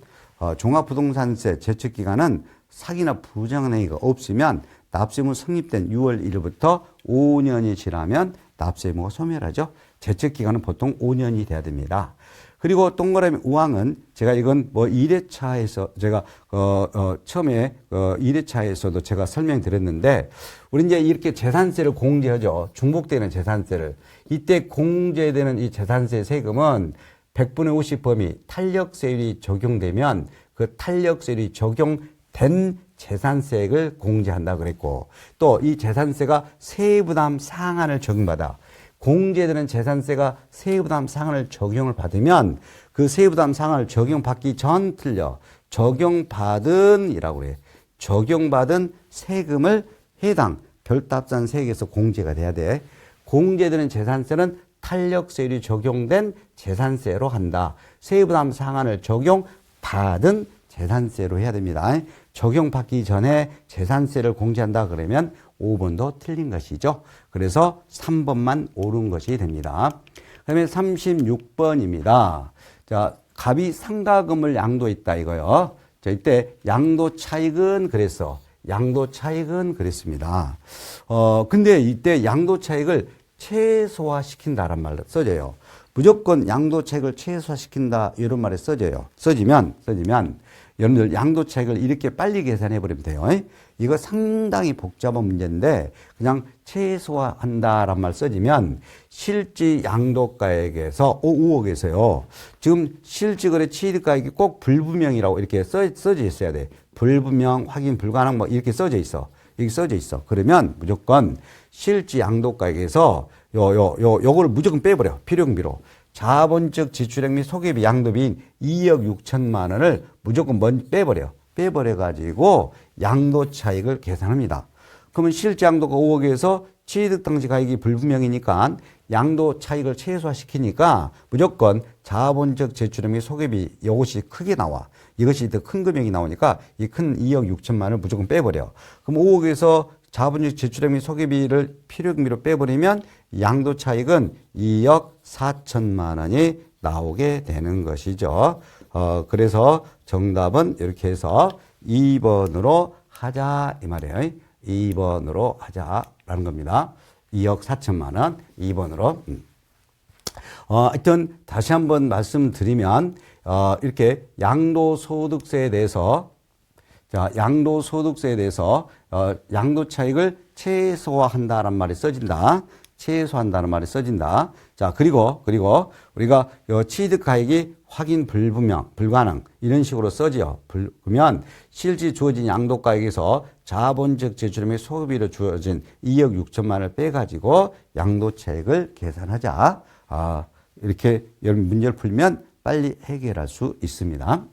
종합부동산세 제척기간은 사기나 부정은행이 없으면 납세의무 성립된 6월 1일부터 5년이 지나면 납세의무가 소멸하죠. 제척 기간은 보통 5년이 돼야 됩니다. 그리고 동그라미 우항은 제가 이건 뭐 1회차에서 제가 처음에 1회차에서도 제가 설명드렸는데 우리 이제 이렇게 재산세를 공제하죠. 중복되는 재산세를. 이때 공제되는 이 재산세 세금은 100분의 50 범위 탄력세율이 적용되면 그 탄력세율이 적용된 재산세액을 공제한다 그랬고 또 이 재산세가 세부담 상한을 적용받아 공제되는 재산세가 세부담 상한을 적용을 받으면 그 세부담 상한을 적용받기 전 틀려 적용받은이라고 그래요. 적용받은 세금을 해당 별도합산 세액에서 공제가 돼야 돼. 공제되는 재산세는 탄력세율이 적용된 재산세로 한다. 세부담 상한을 적용받은 재산세로 해야 됩니다. 적용받기 전에 재산세를 공제한다 그러면 5번도 틀린 것이죠. 그래서 3번만 옳은 것이 됩니다. 그 다음에 36번입니다. 자, 갑이 상가금을 양도했다 이거요. 자, 이때 양도 차익은 그랬어. 양도 차익은 그랬습니다. 근데 이때 양도 차익을 최소화시킨다란 말로 써져요. 무조건 양도 차익을 최소화시킨다 이런 말에 써져요. 써지면 여러분들 양도 차익을 이렇게 빨리 계산해 버리면 돼요. 이거 상당히 복잡한 문제인데 그냥 최소화한다란 말 써지면 실질 양도가액에서 5억에서요. 지금 실질거래 취득가액이 꼭 불분명이라고 이렇게 써져 있어야 돼. 불분명, 확인 불가능 뭐 이렇게 써져 있어. 여기 써져 있어. 그러면 무조건 실질 양도가액에서 요걸 무조건 빼버려. 필요경비로. 자본적 지출액 및 소개비 양도비인 2억 6천만 원을 무조건 먼저 빼버려가지고 양도 차익을 계산합니다. 그러면 실제 양도가 5억에서 취득 당시 가액이 불분명이니까 양도 차익을 최소화시키니까 무조건 자본적 지출액 및 소개비 이것이 크게 나와. 이것이 더 큰 금액이 나오니까 이 큰 2억 6천만 원을 무조건 빼버려. 그럼 5억에서 자본적 지출액 및 소개비를 필요경비로 빼버리면 양도 차익은 2억 4천만 원이 나오게 되는 것이죠. 그래서 정답은 이렇게 해서 2번으로 하자 이 말이에요. 2번으로 하자라는 겁니다. 2억 4천만 원 2번으로. 하여튼 다시 한번 말씀드리면 이렇게 양도소득세에 대해서 양도소득세에 대해서 양도 차익을 최소화한다는 말이 써진다. 최소한다는 말이 써진다. 자, 그리고 우리가 취득 가액이 확인 불분명, 불가능 이런 식으로 써지요. 그러면 실제 주어진 양도 가액에서 자본적 지출 및 소비로 주어진 2억 6천만 원을 빼가지고 양도 차익을 계산하자. 이렇게 여러분 문제를 풀면 빨리 해결할 수 있습니다.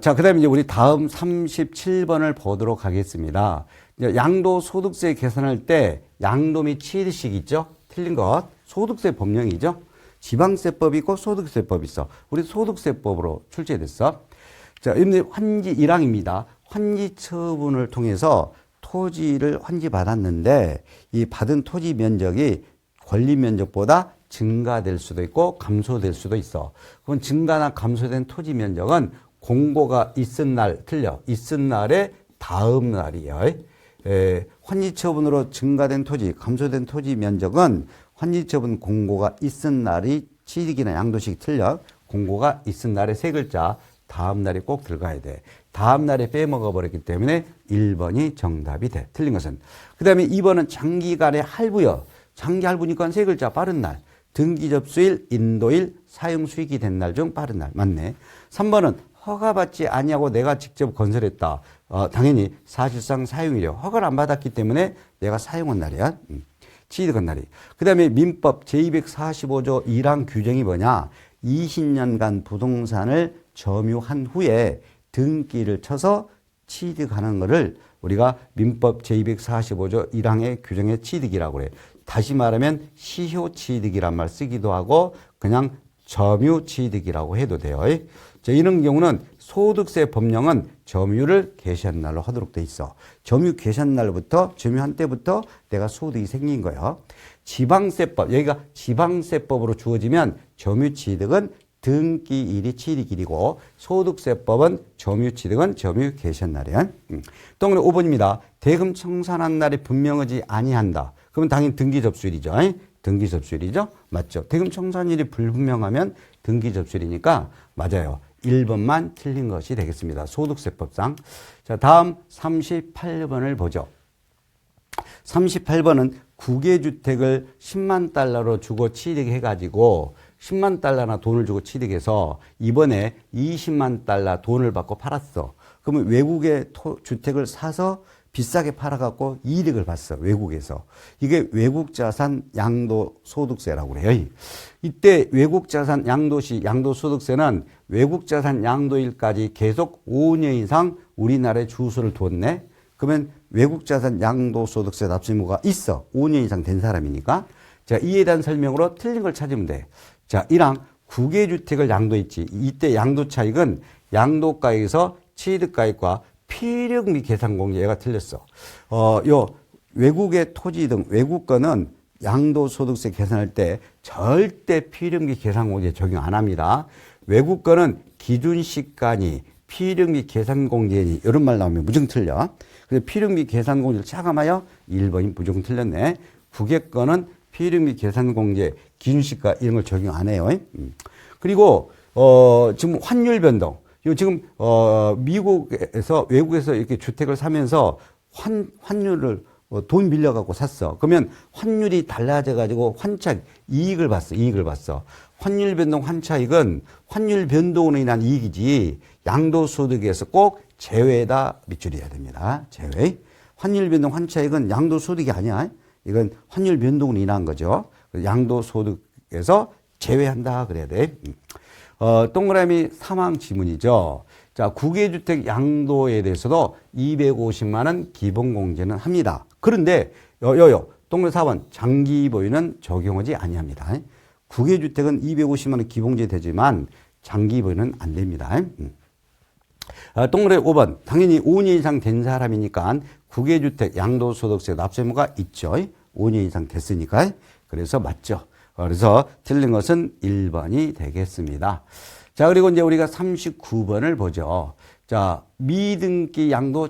자, 그 다음에 이제 우리 다음 37번을 보도록 하겠습니다. 양도소득세 계산할 때 양도 및 취득식 있죠? 틀린 것. 소득세 법령이죠? 지방세법이 있고 소득세법이 있어. 우리 소득세법으로 출제됐어. 자, 여러분들 환지 1항입니다. 환지 처분을 통해서 토지를 환지받았는데 이 받은 토지 면적이 권리 면적보다 증가될 수도 있고 감소될 수도 있어. 그건 증가나 감소된 토지 면적은 공고가 있은 날 틀려. 있은 날의 다음 날이에요. 환지처분으로 증가된 토지, 감소된 토지 면적은 환지처분 공고가 있은 날이 취득이나 양도식 틀려. 공고가 있은 날의 세 글자 다음 날이 꼭 들어가야 돼. 다음 날에 빼먹어 버렸기 때문에 1번이 정답이 돼. 틀린 것은. 그 다음에 2번은 장기간의 할부요. 장기 할부니까 세 글자 빠른 날. 등기 접수일, 인도일, 사용 수익이 된 날 중 빠른 날. 맞네. 3번은 허가받지 아니하고 내가 직접 건설했다. 당연히 사실상 사용이래요. 허가를 안 받았기 때문에 내가 사용한 날이야. 취득한 날이. 그 다음에 민법 제245조 1항 규정이 뭐냐. 20년간 부동산을 점유한 후에 등기를 쳐서 취득하는 것을 우리가 민법 제245조 1항의 규정의 취득이라고 그래요. 다시 말하면 시효 취득이란 말 쓰기도 하고 그냥 점유 취득이라고 해도 돼요. 자, 이런 경우는 소득세 법령은 점유를 개시한 날로 하도록 돼 있어. 점유 개시한 날부터 점유한 때부터 내가 소득이 생긴 거예요. 지방세법, 여기가 지방세법으로 주어지면 점유 취득은 등기일이 취득일이고 소득세법은 점유 취득은 점유 개시한 날이에요. 또 5번입니다. 대금 청산한 날이 분명하지 아니한다. 그러면 당연히 등기 접수일이죠. 등기 접수일이죠. 맞죠? 대금 청산일이 불분명하면 등기 접수일이니까 맞아요. 1번만 틀린 것이 되겠습니다. 소득세법상. 자, 다음 38번을 보죠. 38번은 국외주택을 10만 달러로 주고 취득해가지고 10만 달러나 돈을 주고 취득해서 이번에 20만 달러 돈을 받고 팔았어. 그러면 외국의 주택을 사서 비싸게 팔아갖고 이득을 봤어. 외국에서. 이게 외국자산 양도소득세라고 그래요. 이때 외국자산 양도소득세는 외국자산 양도일까지 계속 5년 이상 우리나라에 주소를 뒀네. 그러면 외국자산 양도소득세 납부 의무가 있어. 5년 이상 된 사람이니까. 자, 이에 대한 설명으로 틀린 걸 찾으면 돼. 자, 1항 국외주택을 양도했지. 이때 양도 차익은 양도가액에서 취득가액과 필요 및 계산 공제 얘가 틀렸어. 요 외국의 토지 등 외국 거는 양도소득세 계산할 때 절대 필요 및 계산 공제 적용 안 합니다. 외국 거는 기준시가니 필요 및 계산 공제니 이런 말 나오면 무조건 틀려. 그래서 필요 및 계산 공제를 차감하여 1번이 무조건 틀렸네. 국외 거는 필요 및 계산 공제, 기준시가 이런 걸 적용 안 해요. 그리고 지금 환율 변동. 지금 미국에서 외국에서 이렇게 주택을 사면서 환율을 돈 빌려갖고 샀어. 그러면 환율이 달라져 가지고 환차익 이익을 봤어. 환율 변동 환차익은 환율 변동으로 인한 이익이지 양도소득에서 꼭 제외다 밑줄이어야 됩니다. 제외. 환율 변동 환차익은 양도소득이 아니야. 이건 환율 변동으로 인한 거죠. 양도소득에서 제외한다 그래야 돼. 동그라미 3항 지문이죠. 자, 국외주택 양도에 대해서도 250만 원 기본공제는 합니다. 그런데 동그라미 4번 장기 보유는 적용하지 아니합니다. 국외주택은 250만 원 기본공제 되지만 장기 보유는 안 됩니다. 동그라미 5번 당연히 5년 이상 된 사람이니까 국외주택 양도소득세 납세 의무가 있죠. 5년 이상 됐으니까. 그래서 맞죠. 그래서 틀린 것은 1번이 되겠습니다. 자, 그리고 이제 우리가 39번을 보죠. 자, 미등기 양도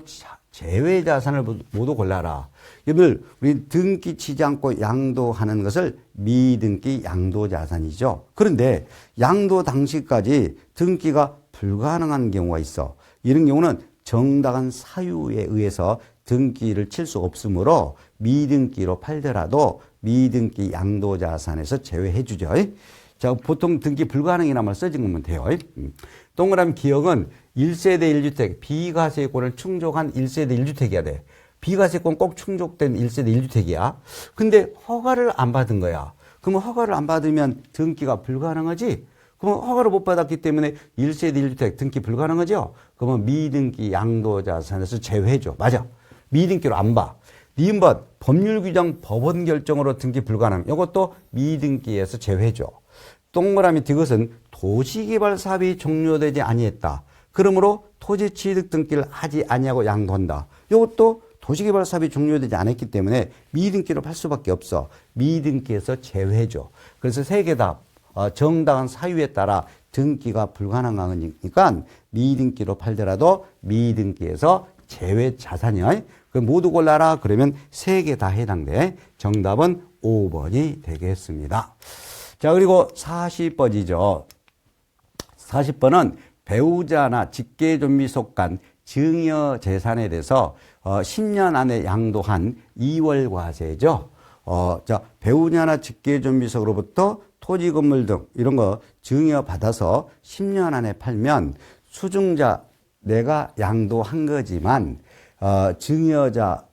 제외 자산을 모두 골라라. 여러분들, 우리 등기 치지 않고 양도하는 것을 미등기 양도 자산이죠. 그런데 양도 당시까지 등기가 불가능한 경우가 있어. 이런 경우는 정당한 사유에 의해서 등기를 칠 수 없으므로 미등기로 팔더라도 미등기 양도자산에서 제외해 주죠. 자, 보통 등기 불가능이라만 써진 거면 돼요. 동그라미 기억은 1세대 1주택, 비과세권을 충족한 1세대 1주택이어야 돼. 비과세권 꼭 충족된 1세대 1주택이야. 근데 허가를 안 받은 거야. 그러면 허가를 안 받으면 등기가 불가능하지? 그러면 허가를 못 받았기 때문에 1세대 1주택 등기 불가능하죠? 그러면 미등기 양도자산에서 제외해줘. 맞아. 미등기로 안 봐. 니은번 법률 규정 법원 결정으로 등기 불가능. 이것도 미등기에서 제외해줘. 동그라미 이것은 도시개발 사업이 종료되지 아니했다. 그러므로 토지 취득 등기를 하지 아니하고 양도한다. 이것도 도시개발 사업이 종료되지 않았기 때문에 미등기로 팔 수밖에 없어. 미등기에서 제외해줘. 그래서 세 개 다 정당한 사유에 따라 등기가 불가능하니까 미등기로 팔더라도 미등기에서 제외 자산이야. 그 모두 골라라. 그러면 세 개 다 해당돼. 정답은 5번이 되겠습니다. 자, 그리고 40번이죠. 40번은 배우자나 직계존비 속간 증여 재산에 대해서 10년 안에 양도한 이월과세죠. 자, 배우자나 직계존비속으로부터 토지 건물 등 이런 거 증여 받아서 10년 안에 팔면 수증자 내가 양도한 거지만 증여자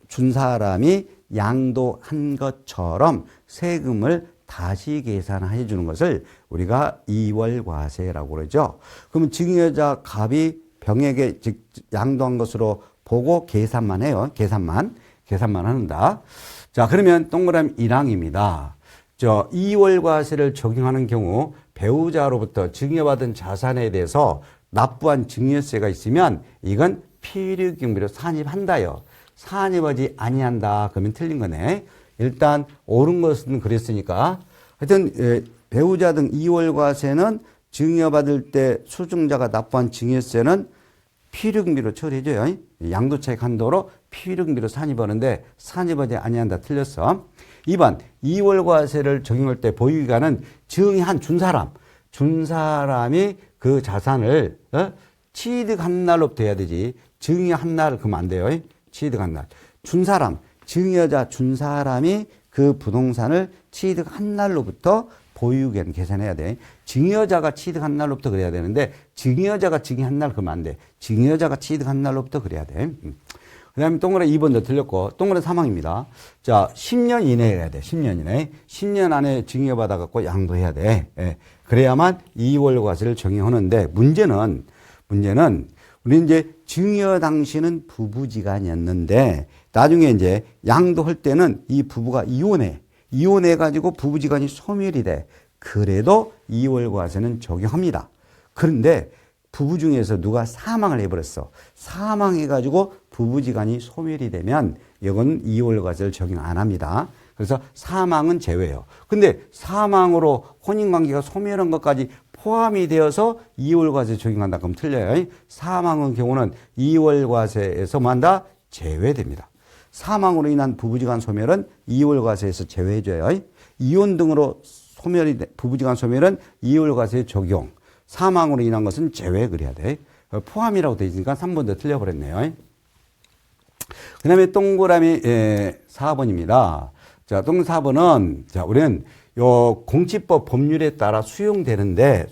준 사람이 양도한 것처럼 세금을 다시 계산해 주는 것을 우리가 이월과세라고 그러죠. 그러면 증여자 갑이 병에게 양도한 것으로 보고 계산만 해요. 계산만 한다. 자, 그러면 동그라미 1항입니다. 이월과세를 적용하는 경우 배우자로부터 증여받은 자산에 대해서 납부한 증여세가 있으면 이건 필요경비로 산입한다요. 산입하지 아니한다. 그러면 틀린 거네. 일단 옳은 것은 그랬으니까 하여튼 배우자 등 이월과세는 증여받을 때 수증자가 납부한 증여세는 필요경비로 처리해줘요. 양도차익 한도로 필요경비로 산입하는데 산입하지 아니한다. 틀렸어. 2번 2월과세를 적용할 때 보유기간은 증여한 준 사람이 그 자산을 취득한 날로부터 해야 되지. 증여한 날 그러면 안 돼요. 취득한 날. 증여자 준 사람이 그 부동산을 취득한 날로부터 보유기간 계산해야 돼. 증여자가 취득한 날로부터 그래야 되는데 증여자가 증여한 날 그러면 안 돼. 증여자가 취득한 날로부터 그래야 돼. 그 다음에 동그라 2번도 틀렸고 동그라 3항입니다. 자, 10년 이내에 해야 돼. 10년 이내에. 10년 안에 증여받아갖고 양도해야 돼. 예. 그래야만 2월과세를 적용하는데 문제는 우리 이제 증여 당시는 부부지간이었는데 나중에 이제 양도할 때는 이 부부가 이혼해가지고 부부지간이 소멸이 돼. 그래도 2월과세는 적용합니다. 그런데 부부 중에서 누가 사망을 해버렸어. 사망해가지고 부부지간이 소멸이 되면 이건 2월과세를 적용 안 합니다. 그래서 사망은 제외예요. 근데 사망으로 혼인관계가 소멸한 것까지 포함이 되어서 2월과세 적용한다. 그럼 틀려요. 사망의 경우는 2월과세에서만 다 제외됩니다. 사망으로 인한 부부지간 소멸은 2월과세에서 제외해줘요. 이혼 등으로 부부지간 소멸은 2월과세 적용. 사망으로 인한 것은 제외 그래야 돼. 포함이라고 되어 있으니까 3번도 틀려버렸네요. 그 다음에 동그라미 4번입니다. 자, 동그라미 4번은, 자, 우리는 요 공시법 법률에 따라 수용되는데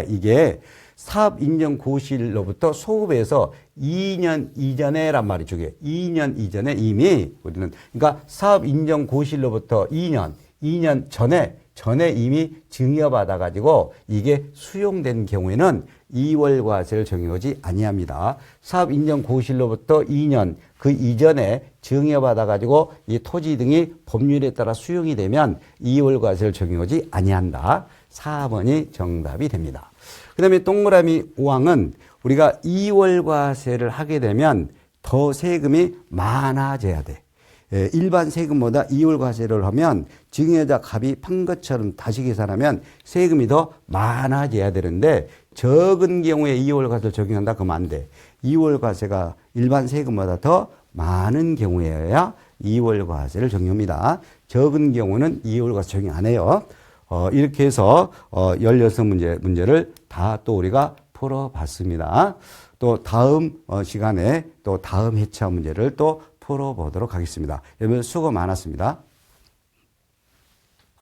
이게 사업 인정 고시일로부터 소급해서 2년 이전에란 말이죠. 2년 이전에 이미 우리는, 그러니까 사업 인정 고시일로부터 2년 전에 이미 증여받아가지고 이게 수용된 경우에는 2월과세를 적용하지 아니합니다. 사업 인정 고시일로부터 2년 그 이전에 증여받아가지고 이 토지 등이 법률에 따라 수용이 되면 2월과세를 적용하지 아니한다. 4번이 정답이 됩니다. 그 다음에 동그라미 5항은 우리가 2월과세를 하게 되면 더 세금이 많아져야 돼. 일반 세금보다 2월과세를 하면 증여자 값이 판 것처럼 다시 계산하면 세금이 더 많아져야 되는데 적은 경우에 2월과세를 적용한다 그러면 안 돼. 2월과세가 일반 세금보다 더 많은 경우에야 2월과세를 적용합니다. 적은 경우는 2월과세 적용 안 해요. 이렇게 해서 16문제를 다 또 우리가 풀어봤습니다. 또 다음 시간에 또 다음 회차 문제를 또 풀어보도록 하겠습니다. 여러분 수고 많았습니다.